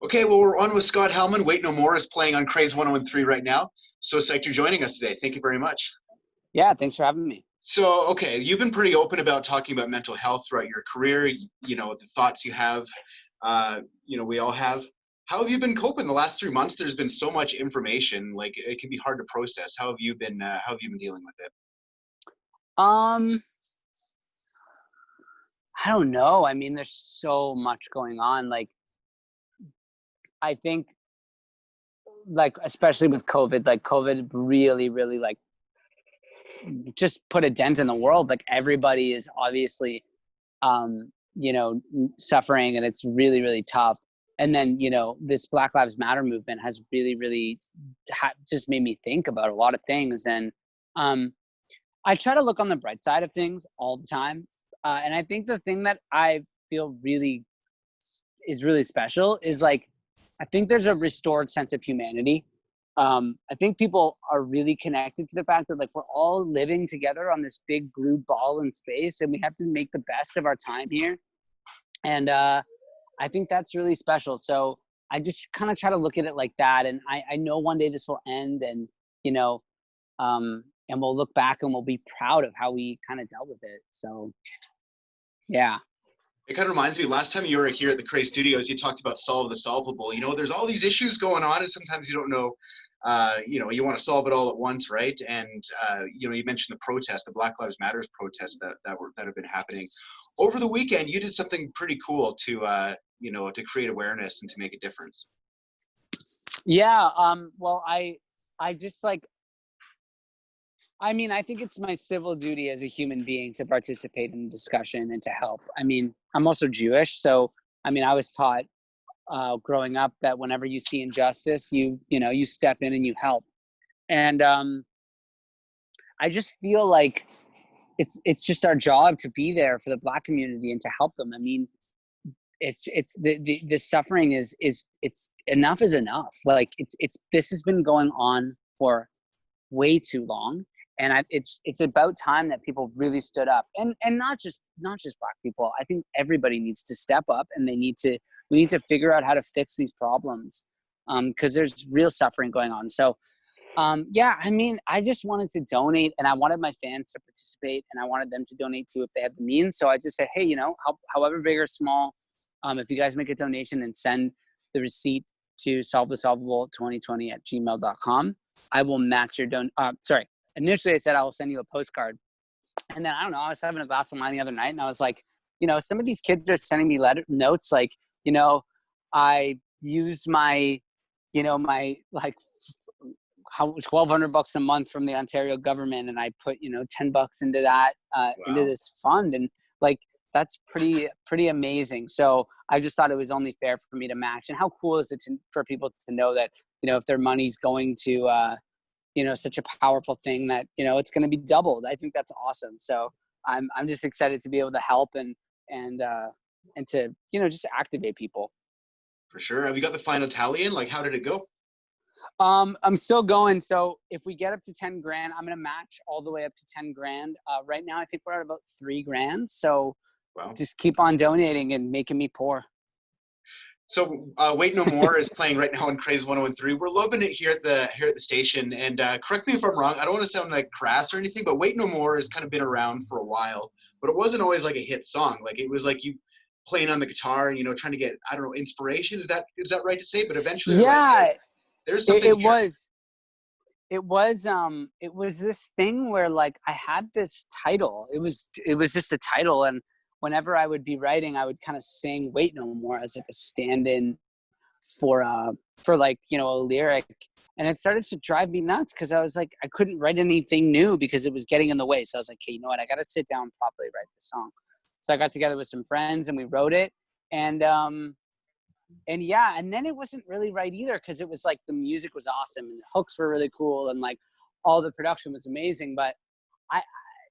Okay, well, we're on with Scott Helman. Wait No More is playing on Kraze 1013 right now. So psyched you're joining us today. Thank you very much. Yeah, thanks for having me. So, okay, you've been pretty open about talking about mental health throughout your career, the thoughts you have, we all have. How have you been coping the last 3 months? There's been so much information, like it can be hard to process. How have you been dealing with it? Um, I don't know. I mean, there's so much going on. Like, I think, like, especially with COVID, like, COVID really, really, like, just put a dent in the world. Like, everybody is obviously, suffering, and it's really, really tough. And then, this Black Lives Matter movement has really, really just made me think about a lot of things. And I try to look on the bright side of things all the time. And I think the thing that I feel really is really special is, like, I think there's a restored sense of humanity. I think people are really connected to the fact that, like, we're all living together on this big blue ball in space, and we have to make the best of our time here. And I think that's really special. So I just kind of try to look at it like that. And I know one day this will end, and, and we'll look back and we'll be proud of how we kind of dealt with it. So, yeah. It kind of reminds me, last time you were here at the Cray Studios, you talked about solve the solvable. There's all these issues going on, and sometimes you don't know, you want to solve it all at once, right? And, you mentioned the protest, the Black Lives Matters protests that have been happening. Over the weekend, you did something pretty cool to create awareness and to make a difference. Yeah. Well, I just, like, I mean, I think it's my civil duty as a human being to participate in the discussion and to help. I mean, I'm also Jewish, so I mean, I was taught growing up that whenever you see injustice, you step in and you help. And I just feel like it's just our job to be there for the Black community and to help them. I mean, it's the suffering is it's enough is enough. Like, this has been going on for way too long. And it's about time that people really stood up, and not just Black people. I think everybody needs to step up, and we need to figure out how to fix these problems, because there's real suffering going on. So, yeah, I mean, I just wanted to donate, and I wanted my fans to participate, and I wanted them to donate too if they had the means. So I just said, hey, however big or small, if you guys make a donation and send the receipt to solvethesolvable2020@gmail.com, I will match your Initially, I said I will send you a postcard. And then, I don't know, I was having a glass of wine the other night, and I was like, some of these kids are sending me notes like, I used my, like, how $1,200 a month from the Ontario government, and I put, $10 into that, into this fund. And, like, that's pretty amazing. So I just thought it was only fair for me to match. And how cool is it for people to know that, if their money's going to, such a powerful thing, that, it's going to be doubled. I think that's awesome. So I'm just excited to be able to help and to, just activate people. For sure. Have you got the final tally in? Like, how did it go? I'm still going. So if we get up to 10 grand, I'm going to match all the way up to 10 grand. Right now, I think we're at about 3 grand. So wow. Just keep on donating and making me poor. So Wait No More is playing right now on Kraze 1013. We're loving it here at the station. And correct me if I'm wrong. I don't want to sound like crass or anything, but Wait No More has kind of been around for a while. But it wasn't always like a hit song. Like, it was like you playing on the guitar and, trying to get, I don't know, inspiration. Is that right to say? But eventually, yeah, like, there's something. It was this thing where, like, I had this title. It was just a title, and whenever I would be writing, I would kind of sing "Wait No More" as like a stand-in for like, a lyric. And it started to drive me nuts, because I was like, I couldn't write anything new because it was getting in the way. So I was like, hey, you know what? I got to sit down and properly write this song. So I got together with some friends and we wrote it. And yeah, and then it wasn't really right either, because it was like the music was awesome and the hooks were really cool and, like, all the production was amazing. But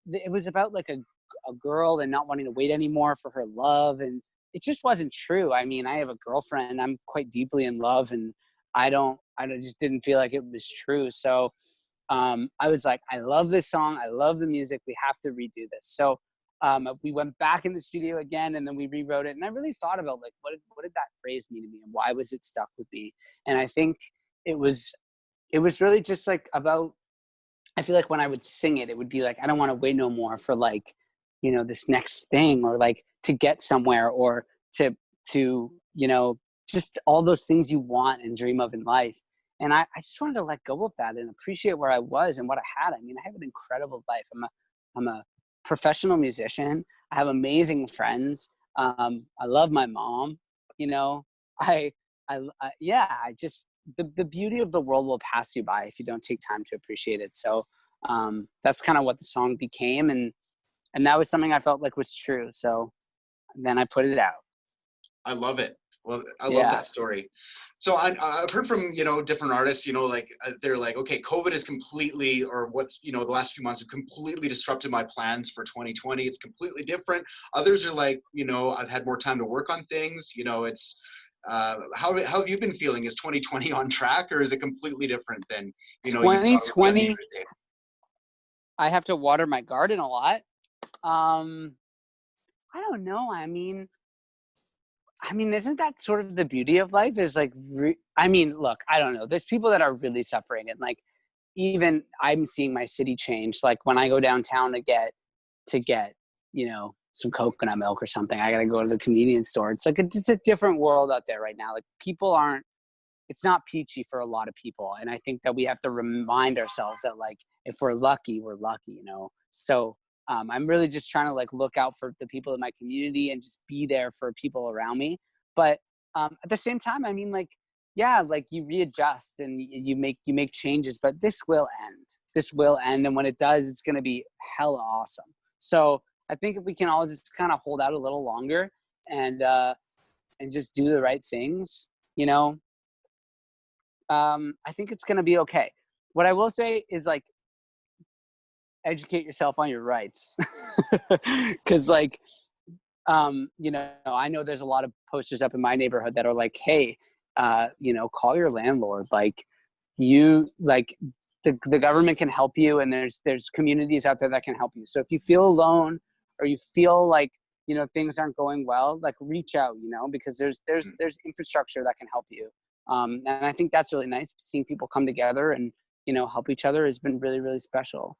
it was about, like, a girl and not wanting to wait anymore for her love, and it just wasn't true. I mean, I have a girlfriend, I'm quite deeply in love, and I just didn't feel like it was true. So I was like, I love this song, I love the music, we have to redo this. So we went back in the studio again, and then we rewrote it. And I really thought about like, what did that phrase mean to me, and why was it stuck with me? And I think it was really just like about, I feel like when I would sing it, it would be like, I don't want to wait no more for like, you know, this next thing, or like to get somewhere, or to, you know, just all those things you want and dream of in life. And I just wanted to let go of that and appreciate where I was and what I had. I mean, I have an incredible life. I'm a professional musician. I have amazing friends. I love my mom. You know, yeah, I just, the beauty of the world will pass you by if you don't take time to appreciate it. So that's kind of what the song became. And that was something I felt like was true. So then I put it out. I love it. Well, I love Yeah. that story. So I've heard from, you know, different artists, you know, like they're like, okay, COVID is completely, or what's, you know, the last few months have completely disrupted my plans for 2020. It's completely different. Others are like, you know, I've had more time to work on things. You know, it's, how have you been feeling? Is 2020 on track, or is it completely different than, you know, you thought it would be on New Year's Day? I have to water my garden a lot. I don't know. I mean, isn't that sort of the beauty of life? Is like, I mean, look, I don't know. There's people that are really suffering, and like, even I'm seeing my city change. Like when I go downtown to get, you know, some coconut milk or something, I got to go to the convenience store. It's like it's a different world out there right now. Like people aren't, it's not peachy for a lot of people. And I think that we have to remind ourselves that like, if we're lucky, we're lucky, you know? So I'm really just trying to like look out for the people in my community and just be there for people around me. But at the same time, I mean, like, yeah, like you readjust and you make changes, but this will end. This will end. And when it does, it's going to be hella awesome. So I think if we can all just kind of hold out a little longer and just do the right things, you know, I think it's going to be okay. What I will say is like, educate yourself on your rights. Cause like, you know, I know there's a lot of posters up in my neighborhood that are like, hey, you know, call your landlord. Like you, like the government can help you, and there's communities out there that can help you. So if you feel alone, or you feel like, you know, things aren't going well, like reach out, you know, because there's infrastructure that can help you. And I think that's really nice. Seeing people come together and, you know, help each other has been really, really special.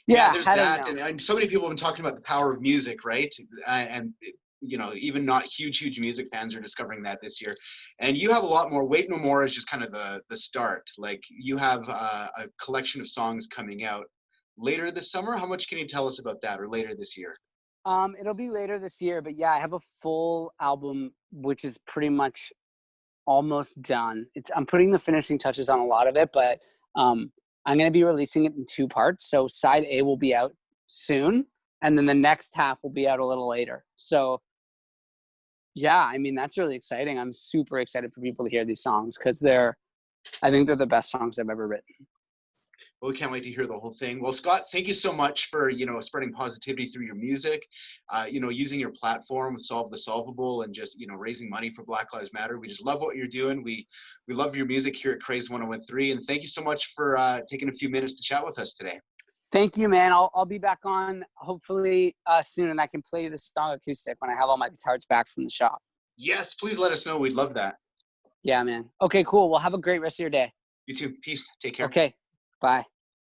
Yeah, Yeah, there's I don't that, know. and so many people have been talking about the power of music, right? And you know, even not huge music fans are discovering that this year. And you have a lot more. Wait No More is just kind of the start. Like you have a collection of songs coming out later this summer. How much can you tell us about that, or later this year? It'll be later this year, but yeah, I have a full album, which is pretty much almost done. I'm putting the finishing touches on a lot of it, but I'm going to be releasing it in 2 parts. So side A will be out soon, and then the next half will be out a little later. So yeah, I mean, that's really exciting. I'm super excited for people to hear these songs because I think they're the best songs I've ever written. Well, we can't wait to hear the whole thing. Well, Scott, thank you so much for, you know, spreading positivity through your music, you know, using your platform with Solve the Solvable, and just, you know, raising money for Black Lives Matter. We just love what you're doing. We love your music here at Kraze 1013. And thank you so much for taking a few minutes to chat with us today. Thank you, man. I'll be back on hopefully soon, and I can play this song acoustic when I have all my guitars back from the shop. Yes, please let us know. We'd love that. Yeah, man. Okay, cool. Well, have a great rest of your day. You too. Peace. Take care. Okay. Bye.